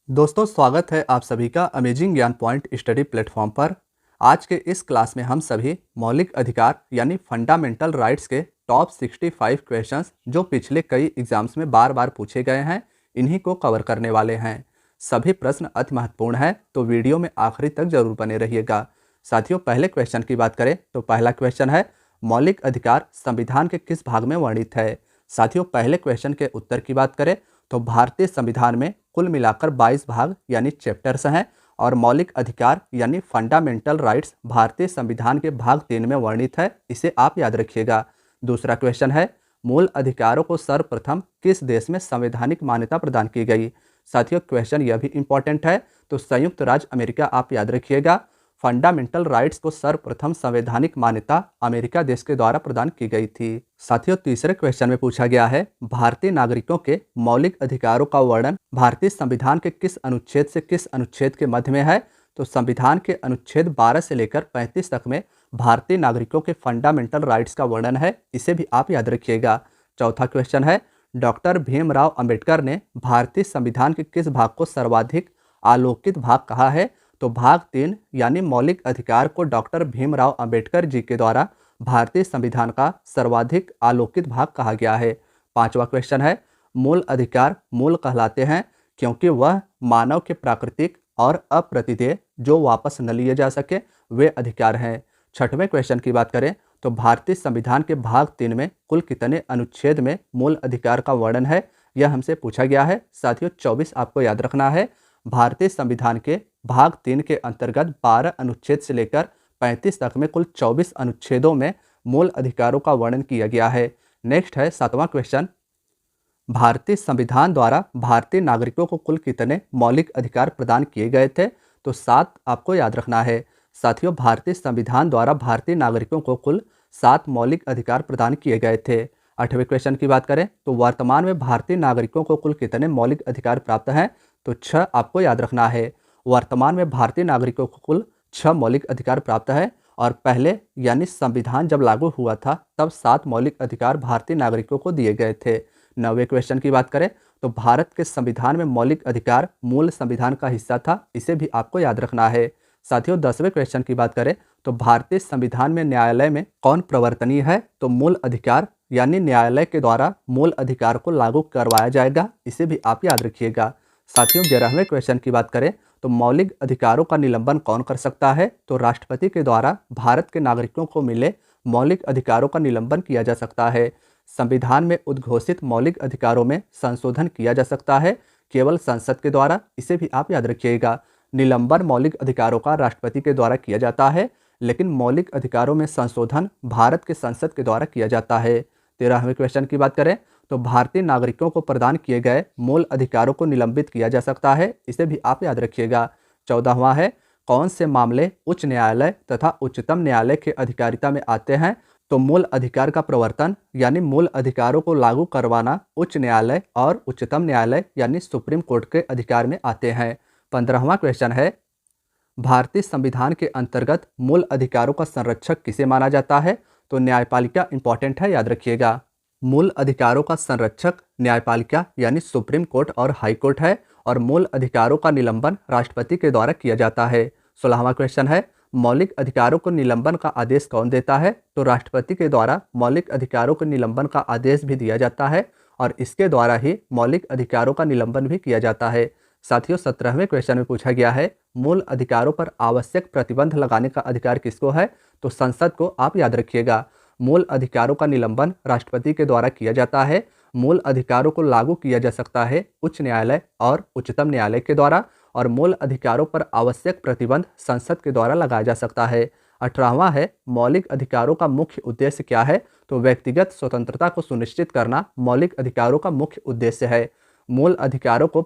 दोस्तों, स्वागत है आप सभी का अमेजिंग ज्ञान पॉइंट स्टडी प्लेटफॉर्म पर। आज के इस क्लास में हम सभी मौलिक अधिकार यानी फंडामेंटल राइट्स के टॉप 65 क्वेश्चंस जो पिछले कई एग्जाम्स में बार बार पूछे गए हैं, इन्हीं को कवर करने वाले हैं। सभी प्रश्न अति महत्वपूर्ण हैं, तो वीडियो में आखिरी तक जरूर बने रहिएगा। साथियों, पहले क्वेश्चन की बात करें तो पहला क्वेश्चन है, मौलिक अधिकार संविधान के किस भाग में वर्णित है। साथियों, पहले क्वेश्चन के उत्तर की बात करें तो भारतीय संविधान में कुल मिलाकर 22 भाग यानी चैप्टर्स हैं और मौलिक अधिकार यानी फंडामेंटल राइट्स भारतीय संविधान के भाग 3 में वर्णित है। इसे आप याद रखिएगा। दूसरा क्वेश्चन है, मूल अधिकारों को सर्वप्रथम किस देश में संवैधानिक मान्यता प्रदान की गई। साथियों, क्वेश्चन यह भी इंपॉर्टेंट है, तो संयुक्त राज्य अमेरिका आप याद रखिएगा। फंडामेंटल राइट्स को सर्वप्रथम संवैधानिक मान्यता अमेरिका देश के द्वारा प्रदान की गई थी। साथियों, तीसरे क्वेश्चन में पूछा गया है, भारतीय नागरिकों के मौलिक अधिकारों का वर्णन भारतीय संविधान के किस अनुच्छेद से किस अनुच्छेद के मध्य में है। तो संविधान के अनुच्छेद 12 से लेकर 35 तक में भारतीय नागरिकों के फंडामेंटल राइट्स का वर्णन है। इसे भी आप याद रखिएगा। चौथा क्वेश्चन है, डॉक्टर भीमराव अंबेडकर ने भारतीय संविधान के किस भाग को सर्वाधिक आलोकित भाग कहा है। तो भाग 3 यानी मौलिक अधिकार को डॉक्टर भीमराव अंबेडकर जी के द्वारा भारतीय संविधान का सर्वाधिक आलोकित भाग कहा गया है। पांचवा क्वेश्चन है, मूल अधिकार मूल कहलाते हैं क्योंकि वह मानव के प्राकृतिक और अप्रतिदेय जो वापस न लिए जा सके वे अधिकार हैं। छठवें क्वेश्चन की बात करें तो भारतीय संविधान के भाग 3 में कुल कितने अनुच्छेद में मूल अधिकार का वर्णन है, यह हमसे पूछा गया है। साथियों, 24 आपको याद रखना है। भारतीय संविधान के भाग 3 के अंतर्गत 12 अनुच्छेद से लेकर 35 तक में कुल 24 अनुच्छेदों में मूल अधिकारों का वर्णन किया गया है। नेक्स्ट है 7वां क्वेश्चन, भारतीय संविधान द्वारा भारतीय नागरिकों को कुल कितने मौलिक अधिकार प्रदान किए गए थे। तो 7 आपको याद रखना है। साथियों, भारतीय संविधान द्वारा भारतीय नागरिकों को कुल 7 मौलिक अधिकार प्रदान किए गए थे। 8वें क्वेश्चन की बात करें तो वर्तमान में भारतीय नागरिकों को कुल कितने मौलिक अधिकार प्राप्त हैं। तो 6 आपको याद रखना है। वर्तमान में भारतीय नागरिकों को कुल 6 मौलिक अधिकार प्राप्त है और पहले यानी संविधान जब लागू हुआ था तब 7 मौलिक अधिकार भारतीय नागरिकों को दिए गए थे। 9वें क्वेश्चन की बात करें तो भारत के संविधान में मौलिक अधिकार मूल संविधान का हिस्सा था। इसे भी आपको याद रखना है। साथियों, 10वें क्वेश्चन की बात करें तो भारतीय संविधान में न्यायालय में कौन प्रवर्तनीय है। तो मूल अधिकार यानी न्यायालय के द्वारा मूल अधिकार को लागू करवाया जाएगा। इसे भी आप याद रखिएगा। साथियों, 11वें क्वेश्चन की बात करें तो मौलिक अधिकारों का निलंबन कौन कर सकता है। तो राष्ट्रपति के द्वारा भारत के नागरिकों को मिले मौलिक अधिकारों का निलंबन किया जा सकता है। संविधान में उद्घोषित मौलिक अधिकारों में संशोधन किया जा सकता है केवल संसद के द्वारा। इसे भी आप याद रखिएगा। निलंबन मौलिक अधिकारों का राष्ट्रपति के द्वारा किया जाता है, लेकिन मौलिक अधिकारों में संशोधन भारत के संसद के द्वारा किया जाता है। 13वें क्वेश्चन की बात करें तो भारतीय नागरिकों को प्रदान किए गए मूल अधिकारों को निलंबित किया जा सकता है। इसे भी आप याद रखिएगा। 14वां है, कौन से मामले उच्च न्यायालय तथा उच्चतम न्यायालय के अधिकारिता में आते हैं। तो मूल अधिकार का प्रवर्तन यानी मूल अधिकारों को लागू करवाना उच्च न्यायालय और उच्चतम न्यायालय यानी सुप्रीम कोर्ट के अधिकार में आते हैं। 15वां क्वेश्चन है, भारतीय संविधान के अंतर्गत मूल अधिकारों का संरक्षक किसे माना जाता है। तो न्यायपालिका इंपॉर्टेंट है, याद रखिएगा। मूल अधिकारों का संरक्षक न्यायपालिका यानी सुप्रीम कोर्ट और हाई कोर्ट है और मूल अधिकारों का निलंबन राष्ट्रपति के द्वारा किया जाता है। 16वां क्वेश्चन है, मौलिक अधिकारों को निलंबन का आदेश कौन देता है। तो राष्ट्रपति के द्वारा मौलिक अधिकारों के निलंबन का आदेश भी दिया जाता है और इसके द्वारा ही मौलिक अधिकारों का निलंबन भी किया जाता है। साथियों, 17वें क्वेश्चन में पूछा गया है, मूल अधिकारों पर आवश्यक प्रतिबंध लगाने का अधिकार किसको है। तो संसद को आप याद रखिएगा। मूल अधिकारों का निलंबन राष्ट्रपति के द्वारा किया जाता है। मूल अधिकारों को लागू किया जा सकता है उच्च न्यायालय और उच्चतम न्यायालय के द्वारा और मूल अधिकारों पर आवश्यक प्रतिबंध संसद के द्वारा लगाया जा सकता है। 18वां है, मौलिक अधिकारों का मुख्य उद्देश्य क्या है। तो व्यक्तिगत स्वतंत्रता को सुनिश्चित करना मौलिक अधिकारों का मुख्य उद्देश्य है। मूल अधिकारों को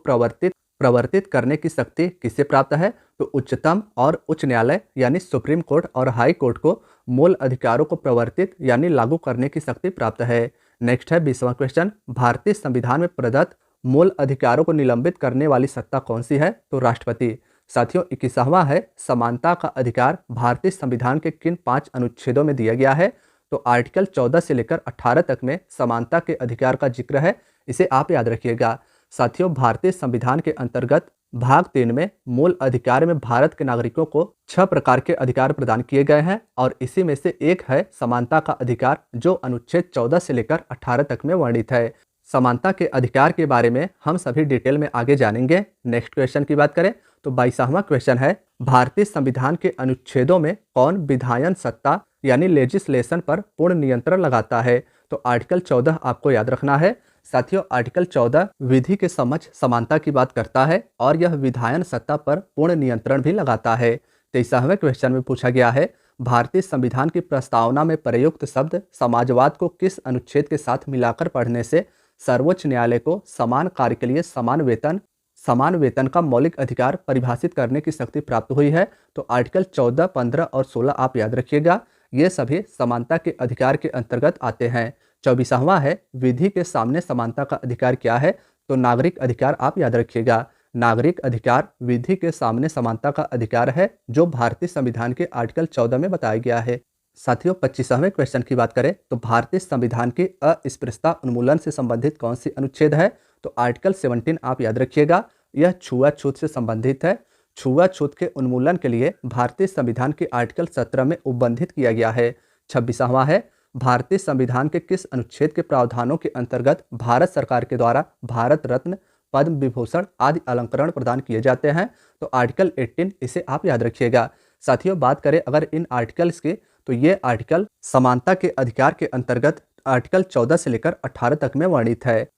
प्रवर्तित करने की शक्ति किससे प्राप्त है। तो उच्चतम और उच्च न्यायालय यानी सुप्रीम कोर्ट और हाई कोर्ट को मूल अधिकारों को प्रवर्तित यानी लागू करने की शक्ति प्राप्त है। नेक्स्ट है 20वां क्वेश्चन, भारतीय संविधान में प्रदत्त मूल अधिकारों को निलंबित करने वाली सत्ता कौन सी है। तो राष्ट्रपति। साथियों, 21वां है, समानता का अधिकार भारतीय संविधान के किन 5 अनुच्छेदों में दिया गया है। तो आर्टिकल 14 से लेकर 18 तक में समानता के अधिकार का जिक्र है। इसे आप याद रखिएगा। साथियों, भारतीय संविधान के अंतर्गत भाग 3 में मूल अधिकार में भारत के नागरिकों को 6 प्रकार के अधिकार प्रदान किए गए हैं और इसी में से एक है समानता का अधिकार, जो अनुच्छेद 14 से लेकर 18 तक में वर्णित है। समानता के अधिकार के बारे में हम सभी डिटेल में आगे जानेंगे। नेक्स्ट क्वेश्चन की बात करें तो 22वां क्वेश्चन है, भारतीय संविधान के अनुच्छेदों में कौन विधायन सत्ता यानी लेजिस्लेशन पर पूर्ण नियंत्रण लगाता है? तो आर्टिकल 14 आपको याद रखना है। साथियों, आर्टिकल 14 विधि के समक्ष समानता की बात करता है और यह विधायन सत्ता पर पूर्ण नियंत्रण भी लगाता है। 23वें क्वेश्चन में पूछा गया है, भारतीय संविधान की प्रस्तावना में प्रयुक्त शब्द समाजवाद को किस अनुच्छेद के साथ मिलाकर पढ़ने से सर्वोच्च न्यायालय को समान कार्य के लिए समान वेतन का मौलिक अधिकार परिभाषित करने की शक्ति प्राप्त हुई है? तो आर्टिकल 14, 15 और 16 आप याद रखिएगा, ये सभी समानता के अधिकार के अंतर्गत आते हैं। 24वां है, विधि के सामने समानता का अधिकार क्या है? तो नागरिक अधिकार आप याद रखिएगा। नागरिक अधिकार विधि के सामने समानता का अधिकार है, जो भारतीय संविधान के आर्टिकल 14 में बताया गया है। साथियों, 25वें क्वेश्चन की बात करें तो भारतीय संविधान की अस्पृश्यता उन्मूलन से संबंधित कौन सी अनुच्छेद है? तो आर्टिकल 17 आप याद रखिएगा, यह छुआछूत से संबंधित है। छुआछूत के उन्मूलन के लिए भारतीय संविधान के आर्टिकल 17 में उल्बंधित किया गया है। 26वां है, भारतीय संविधान के किस अनुच्छेद के प्रावधानों के अंतर्गत भारत सरकार के द्वारा भारत रत्न, पद्म विभूषण आदि अलंकरण प्रदान किए जाते हैं? तो आर्टिकल 18, इसे आप याद रखिएगा। साथियों, बात करें अगर इन आर्टिकल्स की, तो ये आर्टिकल समानता के अधिकार के अंतर्गत आर्टिकल 14 से लेकर 18 तक में वर्णित है।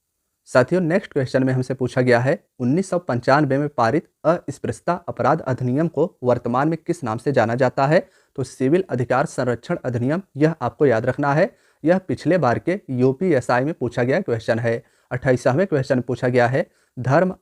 साथियों, नेक्स्ट क्वेश्चन में हमसे पूछा गया है, 1995 में पारित अस्पृश्यता अपराध अधिनियम को वर्तमान में किस नाम से जाना जाता है? तो सिविल अधिकार संरक्षण अधिनियम, यह आपको याद रखना है। यह पिछले बार के यूपीएसआई में पूछा गया क्वेश्चन है। 28वें क्वेश्चन में पूछा गया है, धर्म,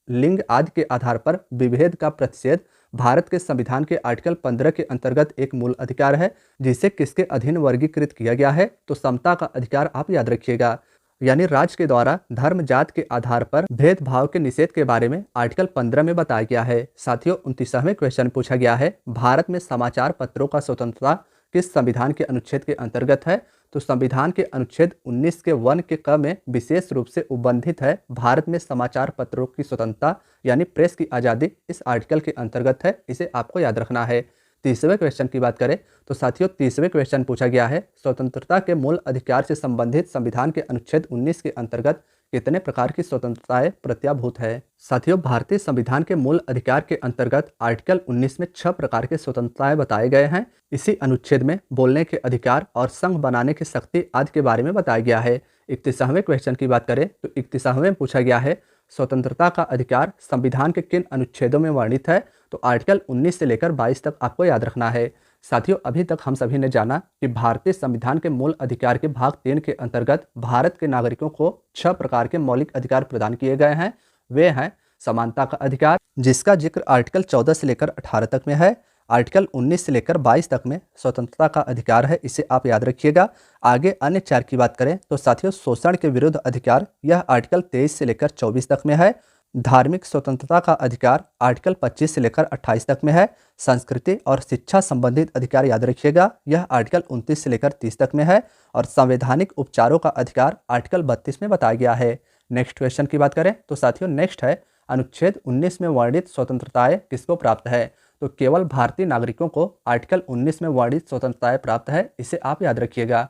लिंग आदि के आधार पर विभेद का प्रतिषेध भारत के संविधान के आर्टिकल 15 के अंतर्गत एक मूल अधिकार है, जिसे किसके अधीन वर्गीकृत किया गया है? तो समता का अधिकार आप याद रखिएगा। यानी राज्य के द्वारा धर्म जात के आधार पर भेदभाव के निषेध के बारे में आर्टिकल 15 में बताया गया है। साथियों, 29वें क्वेश्चन पूछा गया है, भारत में समाचार पत्रों का स्वतंत्रता किस संविधान के अनुच्छेद के अंतर्गत है? तो संविधान के अनुच्छेद 19 के 1 के क में विशेष रूप से उल्बंधित है, भारत में समाचार पत्रों की स्वतंत्रता यानी प्रेस की आज़ादी इस आर्टिकल के अंतर्गत है, इसे आपको याद रखना है। 30वें क्वेश्चन की बात करें तो साथियों, 30वें क्वेश्चन पूछा गया है, स्वतंत्रता के मूल अधिकार से संबंधित संविधान के अनुच्छेद 19 के अंतर्गत कितने प्रकार की स्वतंत्रताएं प्रत्याभूत है? साथियों, भारतीय संविधान के मूल अधिकार के अंतर्गत आर्टिकल 19 में 6 प्रकार के स्वतंत्रताएं बताए गए हैं। इसी अनुच्छेद में बोलने के अधिकार और संघ बनाने की शक्ति आदि के बारे में बताया गया है। 31वें क्वेश्चन की बात करें तो 31वें में पूछा गया है, स्वतंत्रता का अधिकार संविधान के किन अनुच्छेदों में वर्णित है? तो आर्टिकल 19 से लेकर 22 तक आपको याद रखना है। साथियों, अभी तक हम सभी ने जाना कि भारतीय संविधान के मूल अधिकार के भाग 3 के अंतर्गत भारत के नागरिकों को 6 प्रकार के मौलिक अधिकार प्रदान किए गए हैं। वे हैं समानता का अधिकार, जिसका जिक्र आर्टिकल 14 से लेकर 18 तक में है। आर्टिकल 19 से लेकर 22 तक में स्वतंत्रता का अधिकार है, इसे आप याद रखिएगा। आगे अन्य 4 की बात करें तो साथियों, शोषण के विरुद्ध अधिकार, यह आर्टिकल 23 से लेकर 24 तक में है। धार्मिक स्वतंत्रता का अधिकार आर्टिकल 25 से लेकर 28 तक में है। संस्कृति और शिक्षा संबंधित अधिकार याद रखिएगा, यह आर्टिकल 29 से लेकर 30 तक में है। और संवैधानिक उपचारों का अधिकार आर्टिकल 32 में बताया गया है। नेक्स्ट क्वेश्चन की बात करें तो साथियों, नेक्स्ट है, अनुच्छेद 19 में वर्णित स्वतंत्रताएं किसको प्राप्त है? तो केवल भारतीय नागरिकों को आर्टिकल 19 में वर्णित स्वतंत्रताएं प्राप्त है, इसे आप याद रखिएगा।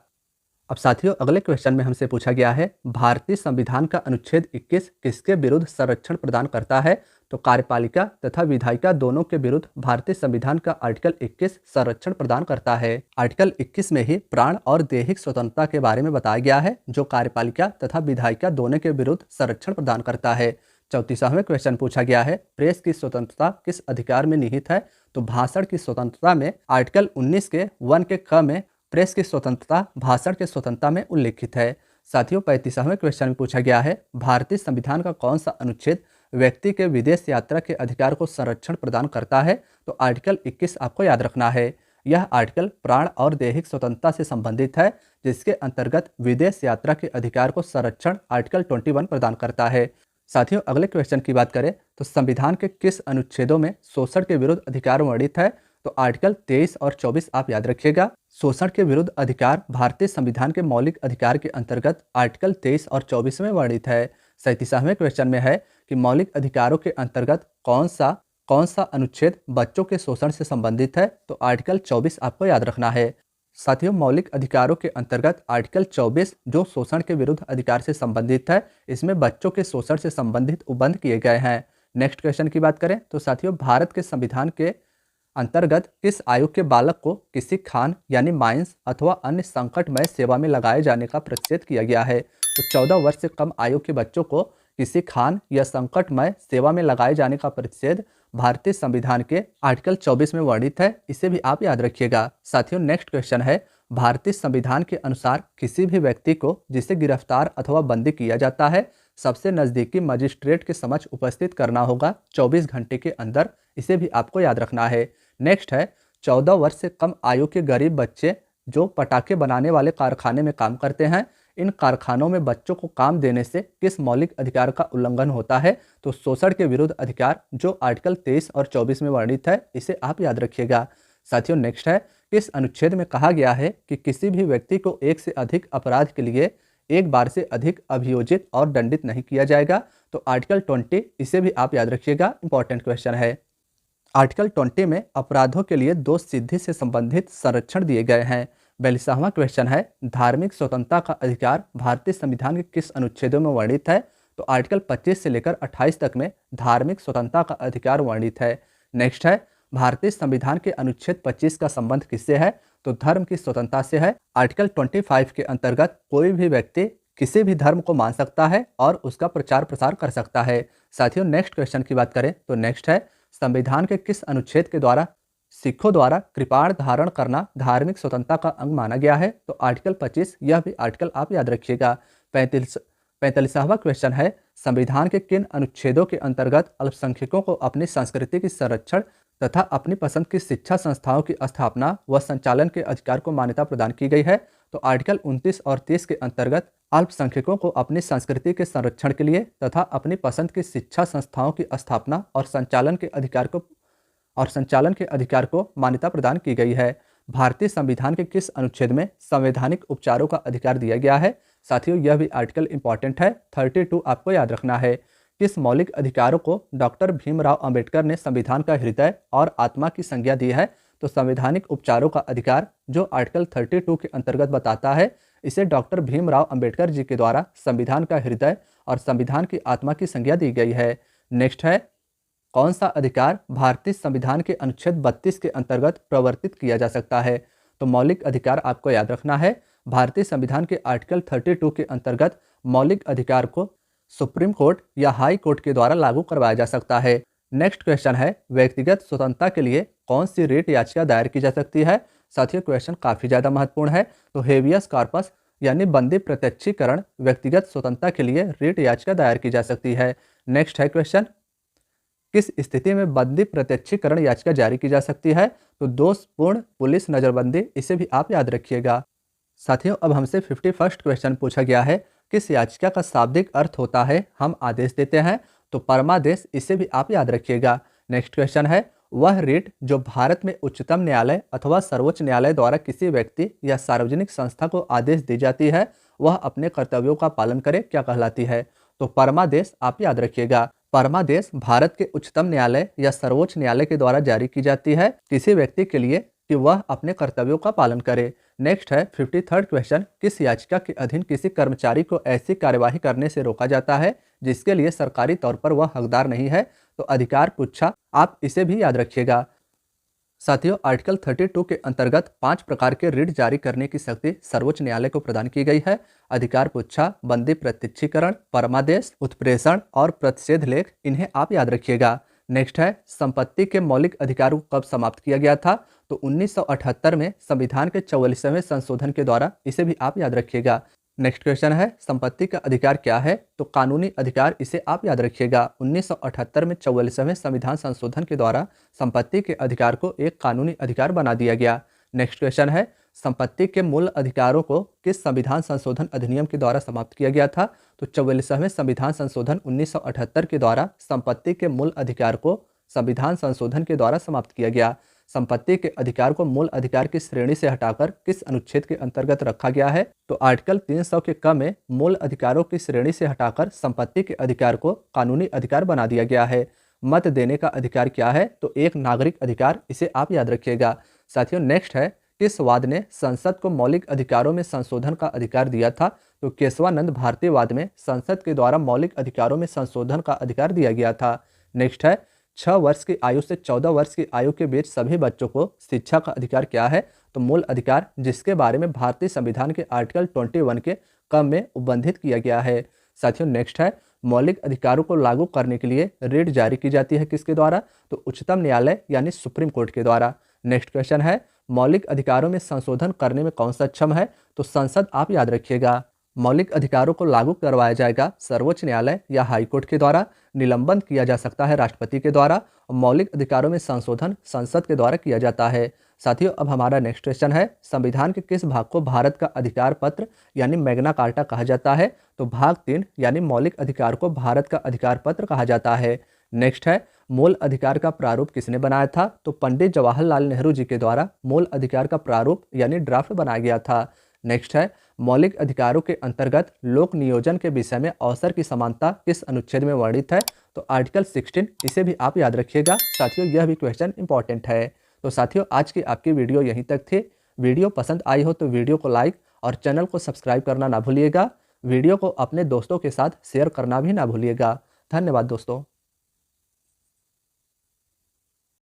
अब साथियों, अगले क्वेश्चन में हमसे पूछा गया है, भारतीय संविधान का अनुच्छेद 21 किसके विरुद्ध संरक्षण प्रदान करता है? तो कार्यपालिका तथा विधायिका दोनों के विरुद्ध भारतीय संविधान का आर्टिकल 21 संरक्षण प्रदान करता है। आर्टिकल 21 में ही प्राण और दैहिक स्वतंत्रता के बारे में बताया गया है, जो कार्यपालिका तथा विधायिका दोनों के विरुद्ध संरक्षण प्रदान करता है। 34वें क्वेश्चन पूछा गया है, प्रेस की स्वतंत्रता किस अधिकार में निहित है? तो भाषण की स्वतंत्रता में आर्टिकल 19 के 1 के क में प्रेस की स्वतंत्रता भाषण की स्वतंत्रता में उल्लेखित है। साथियों, 35वें क्वेश्चन में पूछा गया है, भारतीय संविधान का कौन सा अनुच्छेद व्यक्ति के विदेश यात्रा के अधिकार को संरक्षण प्रदान करता है? तो आर्टिकल 21 आपको याद रखना है। यह आर्टिकल प्राण और दैहिक स्वतंत्रता से संबंधित है, जिसके अंतर्गत विदेश यात्रा के अधिकार को संरक्षण आर्टिकल 21 प्रदान करता है। साथियों, अगले क्वेश्चन की बात करें तो संविधान के किस अनुच्छेदों में शोषण के विरुद्ध अधिकार वर्णित है? तो आर्टिकल 23 और 24 आप याद रखिएगा। शोषण के विरुद्ध अधिकार भारतीय संविधान के मौलिक अधिकार के अंतर्गत आर्टिकल 23 और 24 में वर्णित है। 37वें क्वेश्चन में है कि मौलिक अधिकारों के अंतर्गत कौन सा अनुच्छेद बच्चों के शोषण से संबंधित है, तो आर्टिकल 24 आपको याद रखना है। साथियों, मौलिक अधिकारों के अंतर्गत आर्टिकल 24 जो शोषण के विरुद्ध अधिकार से संबंधित है, इसमें बच्चों के शोषण से संबंधित उपबंध किए गए हैं। नेक्स्ट क्वेश्चन की बात करें तो साथियों, भारत के संविधान के अंतर्गत किस आयु के बालक को किसी खान यानी माइंस अथवा अन्य संकटमय सेवा में लगाए जाने का प्रतिषेध किया गया है, तो 14 वर्ष से कम आयु के बच्चों को किसी खान या संकटमय सेवा में लगाए जाने का प्रतिषेध भारतीय संविधान के आर्टिकल 24 में वर्णित है। इसे भी आप याद रखिएगा। साथियों, नेक्स्ट क्वेश्चन है, भारतीय संविधान के अनुसार किसी भी व्यक्ति को जिसे गिरफ्तार अथवा बंदी किया जाता है, सबसे नजदीकी मजिस्ट्रेट के समक्ष उपस्थित करना होगा 24 घंटे के अंदर। इसे भी आपको याद रखना है। नेक्स्ट है, 14 वर्ष से कम आयु के गरीब बच्चे जो पटाखे बनाने वाले कारखाने में काम करते हैं, इन कारखानों में बच्चों को काम देने से किस मौलिक अधिकार का उल्लंघन होता है, तो शोषण के विरुद्ध अधिकार जो आर्टिकल 23 और 24 में वर्णित है। इसे आप याद रखिएगा। साथियों, नेक्स्ट है, किस अनुच्छेद में कहा गया है कि किसी भी व्यक्ति को एक से अधिक अपराध के लिए एक बार से अधिक अभियोजित और दंडित नहीं किया जाएगा, तो आर्टिकल 20। इसे भी आप याद रखिएगा, इंपॉर्टेंट क्वेश्चन है। आर्टिकल 20 में अपराधों के लिए दोष सिद्धि से संबंधित संरक्षण दिए गए हैं। 42वां क्वेश्चन है, धार्मिक स्वतंत्रता का अधिकार भारतीय संविधान के किस अनुच्छेदों में वर्णित है, तो आर्टिकल 25 से लेकर 28 तक में धार्मिक स्वतंत्रता का अधिकार वर्णित है। नेक्स्ट है, भारतीय संविधान के अनुच्छेद 25 का संबंध किससे है, तो धर्म की स्वतंत्रता से है। आर्टिकल 25 के अंतर्गत कोई भी व्यक्ति किसी भी धर्म को मान सकता है और उसका प्रचार प्रसार कर सकता है। साथियों, नेक्स्ट क्वेश्चन की बात करें तो नेक्स्ट है, संविधान के किस अनुच्छेद के द्वारा सिखों द्वारा कृपाण धारण करना धार्मिक स्वतंत्रता का अंग माना गया है, तो आर्टिकल 25। यह भी आर्टिकल आप याद रखिएगा। 45वां क्वेश्चन है, संविधान के किन अनुच्छेदों के अंतर्गत अल्पसंख्यकों को अपनी संस्कृति की संरक्षण तथा अपनी पसंद की शिक्षा संस्थाओं की स्थापना व संचालन के अधिकार को मान्यता प्रदान की गई है, तो आर्टिकल 29 और 30 के अंतर्गत अल्पसंख्यकों को अपनी संस्कृति के संरक्षण के लिए तथा अपनी पसंद की शिक्षा संस्थाओं की स्थापना और संचालन के अधिकार को मान्यता प्रदान की गई है। भारतीय संविधान के किस अनुच्छेद में संवैधानिक उपचारों का अधिकार दिया गया है? साथियों, यह भी आर्टिकल इंपॉर्टेंट है। 32 आपको याद रखना है। किस मौलिक अधिकारों को डॉक्टर भीमराव अंबेडकर ने संविधान का हृदय और आत्मा की संज्ञा दी है? तो संवैधानिक उपचारों का अधिकार जो आर्टिकल 32 के अंतर्गत बताता है, इसे डॉक्टर भीमराव अंबेडकर जी के द्वारा संविधान का हृदय और संविधान की आत्मा की संज्ञा दी गई है। नेक्स्ट है, कौन सा अधिकार भारतीय संविधान के अनुच्छेद 32 के अंतर्गत प्रवर्तित किया जा सकता है? तो मौलिक अधिकार आपको याद रखना है। भारतीय संविधान के आर्टिकल 32 के अंतर्गत मौलिक अधिकार को सुप्रीम कोर्ट या हाई कोर्ट के द्वारा लागू करवाया जा सकता है। नेक्स्ट क्वेश्चन है, व्यक्तिगत स्वतंत्रता के लिए कौन सी रिट याचिका दायर की जा सकती है? साथियों, क्वेश्चन काफी ज्यादा महत्वपूर्ण है। तो हेवियस कॉर्पस यानी बंदी प्रत्यक्षीकरण व्यक्तिगत स्वतंत्रता के लिए रिट याचिका दायर की जा सकती है। नेक्स्ट है क्वेश्चन, किस स्थिति में बंदी प्रत्यक्षीकरण याचिका जारी की जा सकती है? तो दोषपूर्ण पुलिस नजरबंदी। इसे भी आप याद रखिएगा। साथियों, अब हमसे 51st क्वेश्चन पूछा गया है, किस याचिका का शाब्दिक अर्थ होता है हम आदेश देते हैं? तो परमादेश। इसे भी आप याद रखिएगा। नेक्स्ट क्वेश्चन है, वह रिट जो भारत में उच्चतम न्यायालय अथवा सर्वोच्च न्यायालय द्वारा किसी व्यक्ति या सार्वजनिक संस्था को आदेश दी जाती है, वह अपने कर्तव्यों का पालन करे, क्या कहलाती है? तो परमादेश आप याद रखिएगा। परमादेश भारत के उच्चतम न्यायालय या सर्वोच्च न्यायालय के द्वारा जारी की जाती है किसी व्यक्ति के लिए कि वह अपने कर्तव्यों का पालन करे। नेक्स्ट है 53rd क्वेश्चन, किस याचिका के अधीन किसी कर्मचारी को ऐसी कार्यवाही करने से रोका जाता है जिसके लिए सरकारी तौर पर वह हकदार नहीं है? तो अधिकार पुच्छा। आप इसे भी याद रखिएगा। साथियों, आर्टिकल 32 के अंतर्गत 5 प्रकार के रिट जारी करने की शक्ति सर्वोच्च न्यायालय को प्रदान की गई है। अधिकार पुच्छा, बंदी प्रत्यक्षीकरण, परमादेश, उत्प्रेषण और प्रतिषेध लेख। इन्हें आप याद रखिएगा। नेक्स्ट है, संपत्ति के मौलिक अधिकार को कब समाप्त किया गया था? तो 1978 में संविधान के 44वें संशोधन के द्वारा। इसे भी आप याद रखिएगा। नेक्स्ट क्वेश्चन है, संपत्ति का अधिकार क्या है? तो कानूनी अधिकार। इसे आप याद रखिएगा। 1978 में 44वें संविधान संशोधन के द्वारा संपत्ति के अधिकार को एक कानूनी अधिकार बना दिया गया। नेक्स्ट क्वेश्चन है, संपत्ति के मूल अधिकारों को किस संविधान संशोधन अधिनियम के द्वारा समाप्त किया गया था? तो 44वें संविधान संशोधन 1978 के द्वारा संपत्ति के मूल अधिकार को संविधान संशोधन के द्वारा समाप्त किया गया। संपत्ति के अधिकार को मूल अधिकार की श्रेणी से हटाकर किस अनुच्छेद के अंतर्गत रखा गया है? तो आर्टिकल 300 के क में मूल अधिकारों की श्रेणी से हटाकर संपत्ति के अधिकार को कानूनी अधिकार बना दिया गया है। मत देने का अधिकार क्या है? तो एक नागरिक अधिकार, इसे आप याद रखिएगा। साथियों, नेक्स्ट है, किस वाद ने संसद को मौलिक अधिकारों में संशोधन का अधिकार दिया था? तो केशवानंद भारतीय वाद में संसद के द्वारा मौलिक अधिकारों में संशोधन का अधिकार दिया गया था। नेक्स्ट है, 6 वर्ष की आयु से 14 वर्ष की आयु के बीच सभी बच्चों को शिक्षा का अधिकार क्या है? तो मूल अधिकार, जिसके बारे में भारतीय संविधान के आर्टिकल 21 के क में उल्लिखित किया गया है। साथियों, नेक्स्ट है, मौलिक अधिकारों को लागू करने के लिए रिट जारी की जाती है किसके द्वारा? तो उच्चतम न्यायालय यानी सुप्रीम कोर्ट के द्वारा। नेक्स्ट क्वेश्चन है, मौलिक अधिकारों में संशोधन करने में कौन सक्षम है? तो संसद, आप याद रखिएगा। मौलिक अधिकारों को लागू करवाया जाएगा सर्वोच्च न्यायालय या हाईकोर्ट के द्वारा, निलंबन किया जा सकता है राष्ट्रपति के द्वारा, और मौलिक अधिकारों में संशोधन संसद के द्वारा किया जाता है। साथियों, अब हमारा नेक्स्ट क्वेश्चन है, संविधान के किस भाग को भारत का अधिकार पत्र यानी मैग्ना कार्टा कहा जाता है? तो भाग 3 यानी मौलिक अधिकार को भारत का अधिकार पत्र कहा जाता है। नेक्स्ट है, मूल अधिकार का प्रारूप किसने बनाया था? तो पंडित जवाहरलाल नेहरू जी के द्वारा मूल अधिकार का प्रारूप यानी ड्राफ्ट बनाया गया था। नेक्स्ट है, मौलिक अधिकारों के अंतर्गत लोक नियोजन के विषय में अवसर की समानता किस अनुच्छेद में वर्णित है? तो आर्टिकल 16, इसे भी आप याद रखिएगा। साथियों, यह भी क्वेश्चन इंपॉर्टेंट है। तो साथियों, आज की आपकी वीडियो यहीं तक थी। वीडियो पसंद आई हो तो वीडियो को लाइक और चैनल को सब्सक्राइब करना ना भूलिएगा। वीडियो को अपने दोस्तों के साथ शेयर करना भी ना भूलिएगा। धन्यवाद दोस्तों।